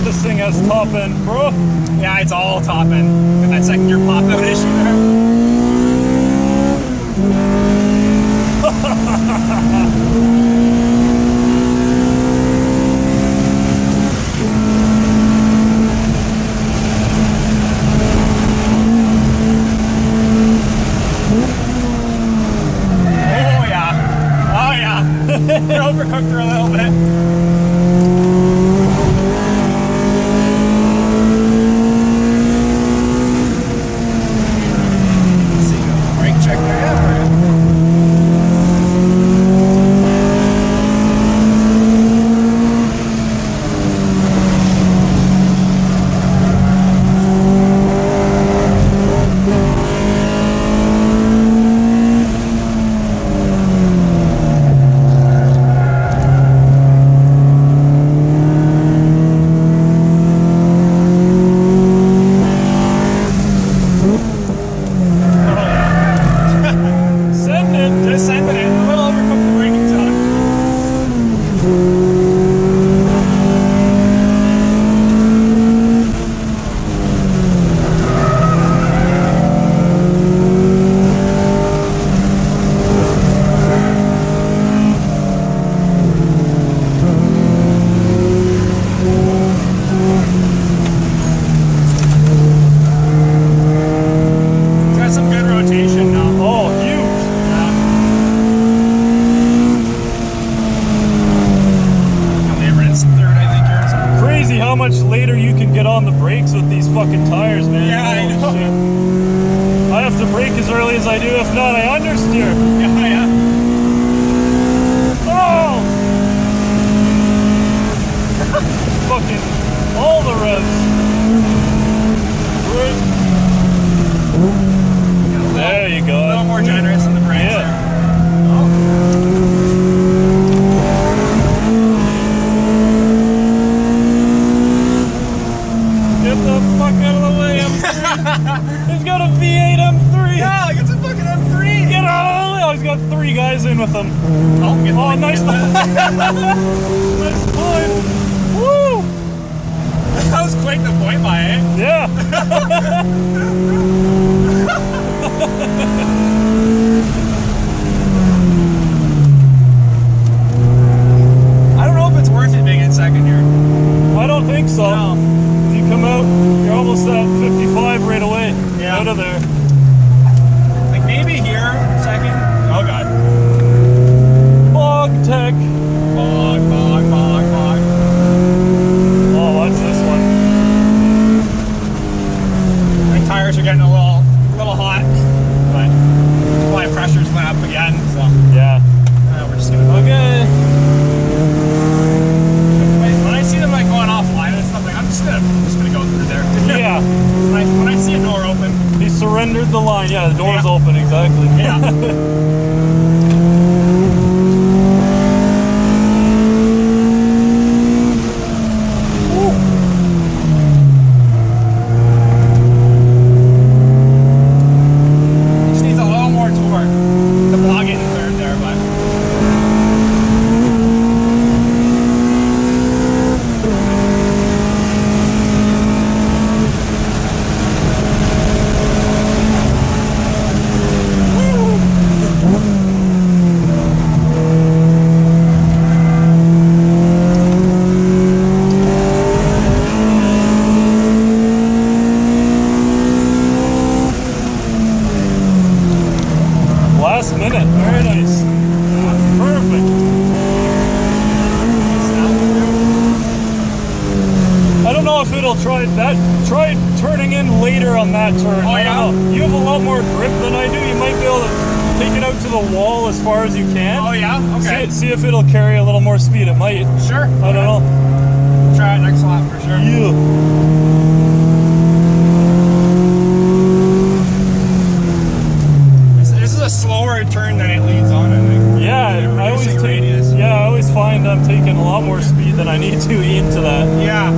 This thing has top end, bro. Yeah, it's all top end. Got that second gear pop out issue there. Oh yeah. Oh yeah. Overcooked her a little bit. How much later you can get on the brakes with these fucking tires, man. Yeah, I know. Shit. I have to brake as early as I do, if not I understeer. Yeah, yeah. Oh! Fucking all the revs. There you go. A little more generous in the brakes. Yeah. Get the fuck out of the way, M3. He's got a V8 M3. Yeah, it's a fucking M3. Get out of the way. Oh, he's got 3 guys in with him. Oh, nice line. Nice line. Woo! That was quick to point by, eh? Yeah. I don't know if it's worth it being in second here. I don't think so. No. Come out, you're almost at 55 right away. Yeah. Out of there. Like maybe here, second. Oh god. Bog tech. Bog. Oh, what's this one? My tires are getting a little hot, but my pressure's went up again, so yeah. We're just gonna okay. When I see them like going offline and stuff, like I'm just gonna go through there. Yeah. When I see a door open. He surrendered the line. Yeah, the door's open, exactly. Yeah. Last minute, very nice. Perfect. I don't know if it'll try turning in later on that turn. Oh yeah? You have a lot more grip than I do. You might be able to take it out to the wall as far as you can. Oh yeah? Okay. See if it'll carry a little more speed. It might. Sure. I don't know. Try it next lap for sure. Yeah. This is a slower turn than it leads on, I think. Yeah, I always take I'm taking a lot more speed than I need to into that. Yeah.